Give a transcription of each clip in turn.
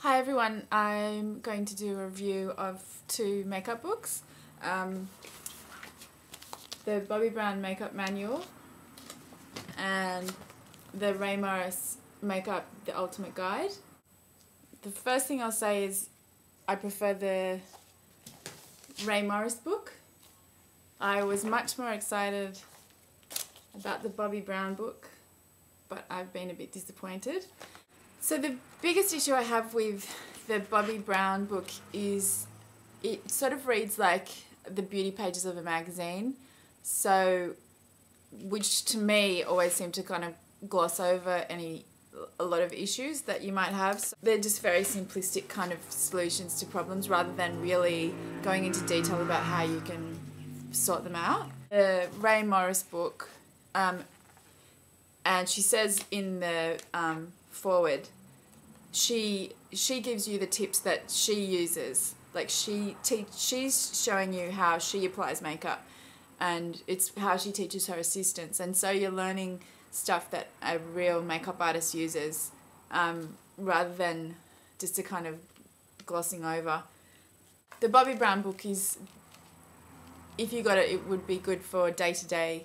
Hi everyone, I'm going to do a review of two makeup books. The Bobbi Brown Makeup Manual and the Ray Morris Makeup The Ultimate Guide. The first thing I'll say is I prefer the Ray Morris book. I was much more excited about the Bobbi Brown book, but I've been a bit disappointed. So the biggest issue I have with the Bobbi Brown book is it sort of reads like the beauty pages of a magazine, so which to me always seem to kind of gloss over a lot of issues that you might have. So they're just very simplistic kind of solutions to problems rather than really going into detail about how you can sort them out. The Ray Morris book, and she says in the forward, she gives you the tips that she uses. Like she's showing you how she applies makeup, and it's how she teaches her assistants, and so you're learning stuff that a real makeup artist uses, rather than just a kind of glossing over. The Bobbi Brown book is, if you got it, it would be good for day-to-day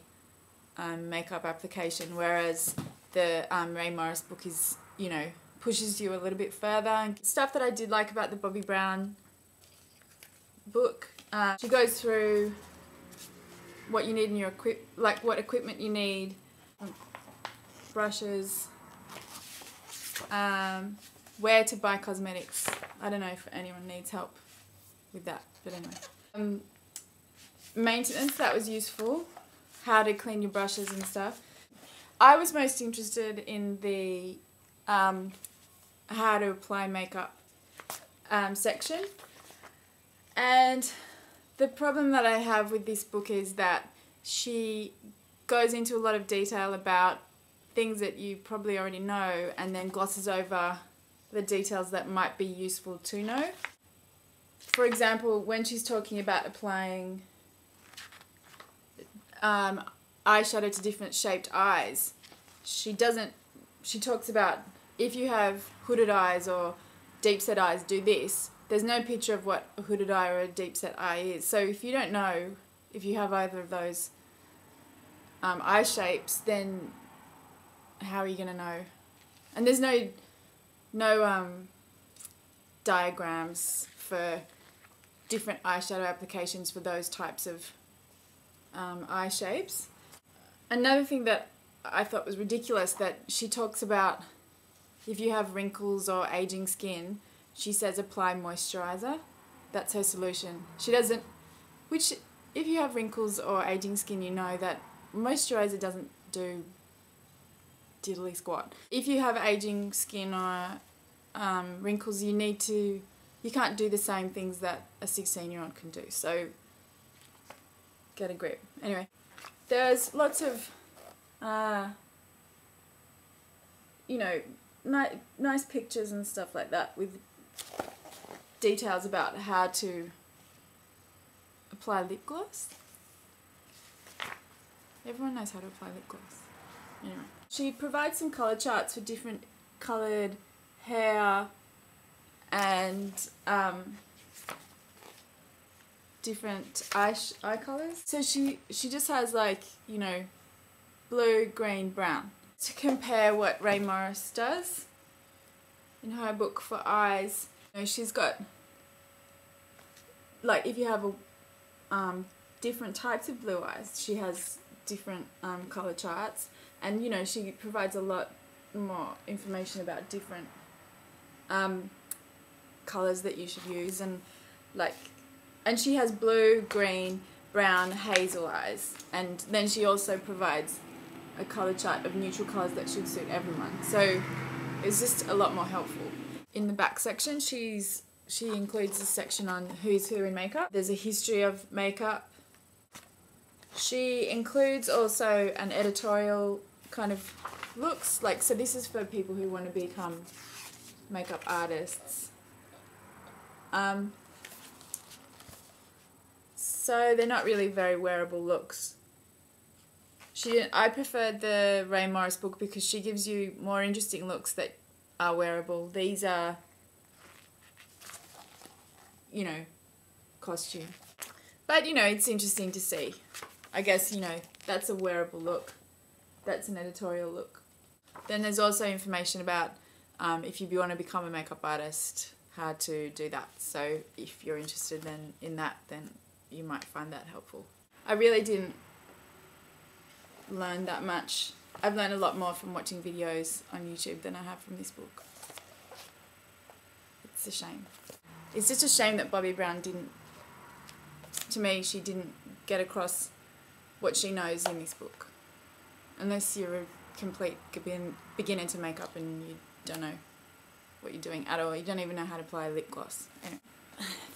makeup application, whereas the Ray Morris book is, you know, pushes you a little bit further. And stuff that I did like about the Bobbi Brown book, she goes through what you need in your what equipment you need, brushes, where to buy cosmetics. I don't know if anyone needs help with that, but anyway. Maintenance, that was useful. How to clean your brushes and stuff. I was most interested in the how to apply makeup section, and the problem that I have with this book is that she goes into a lot of detail about things that you probably already know and then glosses over the details that might be useful to know. For example, when she's talking about applying eyeshadow to different shaped eyes, she talks about if you have hooded eyes or deep set eyes, do this. There's no picture of what a hooded eye or a deep set eye is. So if you don't know if you have either of those eye shapes, then how are you going to know? And there's no diagrams for different eyeshadow applications for those types of eye shapes. Another thing that I thought was ridiculous, that she talks about if you have wrinkles or aging skin, she says apply moisturizer. That's her solution. She doesn't, which if you have wrinkles or aging skin, you know that moisturizer doesn't do diddly squat. If you have aging skin or wrinkles, you can't do the same things that a 16-year-old can do. So get a grip. Anyway, there's lots of you know, nice pictures and stuff like that with details about how to apply lip gloss. Everyone knows how to apply lip gloss. Anyway, she provides some colour charts for different coloured hair and different eye colours. So she just has, like, you know, blue, green, brown, to compare what Ray Morris does in her book for eyes. You know, she's got, like, if you have different types of blue eyes, she has different colour charts, and, you know, she provides a lot more information about different colours that you should use, and she has blue, green, brown, hazel eyes, and then she also provides a colour chart of neutral colours that should suit everyone. So it's just a lot more helpful. In the back section, she includes a section on who's who in makeup. There's a history of makeup. She includes also an editorial kind of looks, like, so this is for people who want to become makeup artists. So they're not really very wearable looks. I preferred the Ray Morris book because she gives you more interesting looks that are wearable. These are you know, costume. But, you know, it's interesting to see. I guess, you know, that's a wearable look. That's an editorial look. Then there's also information about if you want to become a makeup artist, how to do that. So if you're interested in that, then you might find that helpful. I really didn't learn that much. I've learned a lot more from watching videos on YouTube than I have from this book. It's a shame. It's just a shame that Bobbi Brown didn't, to me, she didn't get across what she knows in this book. Unless you're a complete beginner to makeup and you don't know what you're doing at all. You don't even know how to apply lip gloss. Anyway.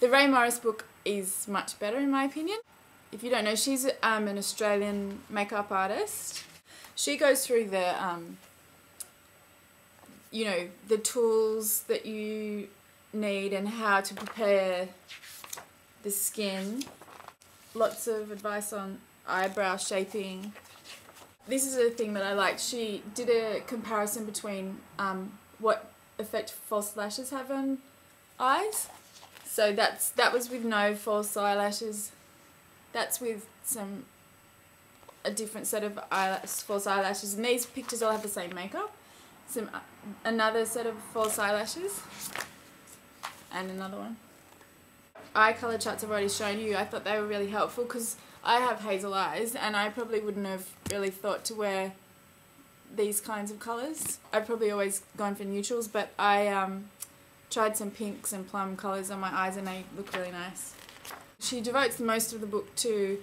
The Rae Morris book is much better in my opinion. If you don't know, she's an Australian makeup artist. She goes through the, you know, the tools that you need and how to prepare the skin. Lots of advice on eyebrow shaping. This is a thing that I liked. She did a comparison between what effect false lashes have on eyes. So that was with no false eyelashes. That's with a different set of false eyelashes. And these pictures all have the same makeup. Another set of false eyelashes. And another one. Eye colour charts I've already shown you. I thought they were really helpful because I have hazel eyes and I probably wouldn't have really thought to wear these kinds of colours. I've probably always gone for neutrals, but I tried some pinks and plum colours on my eyes and they look really nice. She devotes most of the book to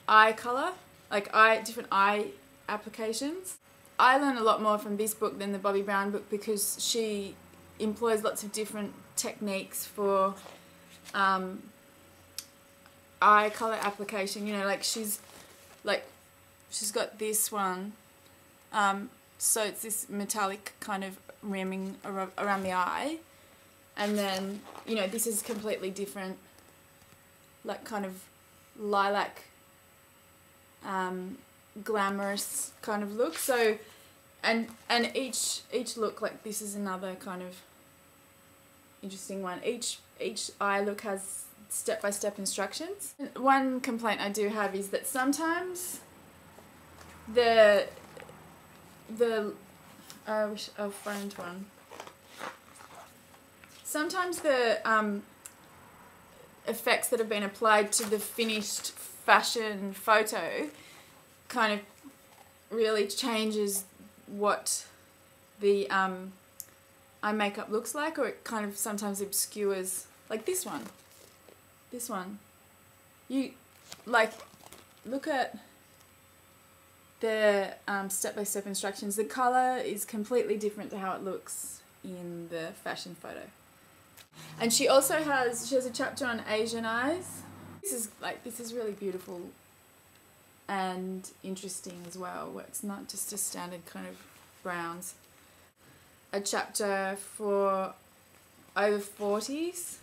eye colour, like different eye applications. I learned a lot more from this book than the Bobbi Brown book because she employs lots of different techniques for eye colour application. You know, like she's got this one, so it's this metallic kind of rimming around the eye, and then, you know, this is completely different, like kind of lilac, glamorous kind of look. So, and each look, like this is another kind of interesting one. Each eye look has step-by-step instructions. One complaint I do have is that sometimes I wish I'll find one. Sometimes the effects that have been applied to the finished fashion photo kind of really changes what the eye makeup looks like, or it kind of sometimes obscures, like this one. This one. You, like, look at the step-by-step instructions. The colour is completely different to how it looks in the fashion photo. And she also has a chapter on Asian eyes. This is really beautiful and interesting as well, where it's not just a standard kind of browns. A chapter for over 40s,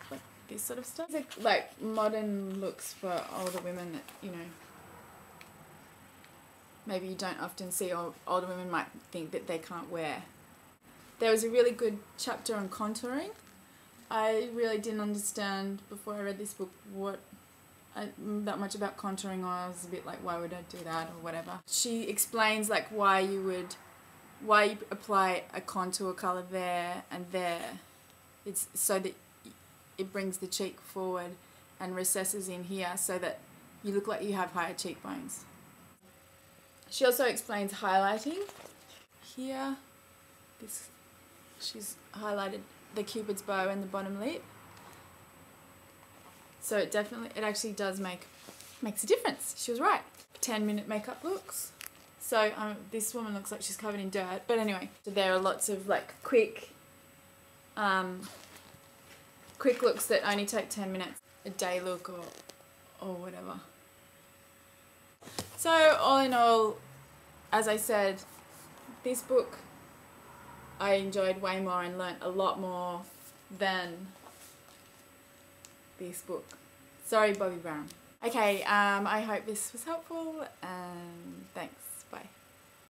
like this sort of stuff. It's like modern looks for older women that, you know, maybe you don't often see, or older women might think that they can't wear. There was a really good chapter on contouring. I really didn't understand before I read this book that much about contouring, or I was a bit like, why would I do that, or whatever. She explains like why you apply a contour colour there and there. It's so that it brings the cheek forward and recesses in here so that you look like you have higher cheekbones. She also explains highlighting. Here, she's highlighted the cupid's bow and the bottom lip. So it actually does makes a difference. She was right. 10-minute makeup looks. So this woman looks like she's covered in dirt. But anyway, so there are lots of like quick looks that only take 10 minutes. A day look or whatever. So all in all, as I said, this book I enjoyed way more and learnt a lot more than this book. Sorry, Bobbi Brown. Okay, I hope this was helpful, and thanks.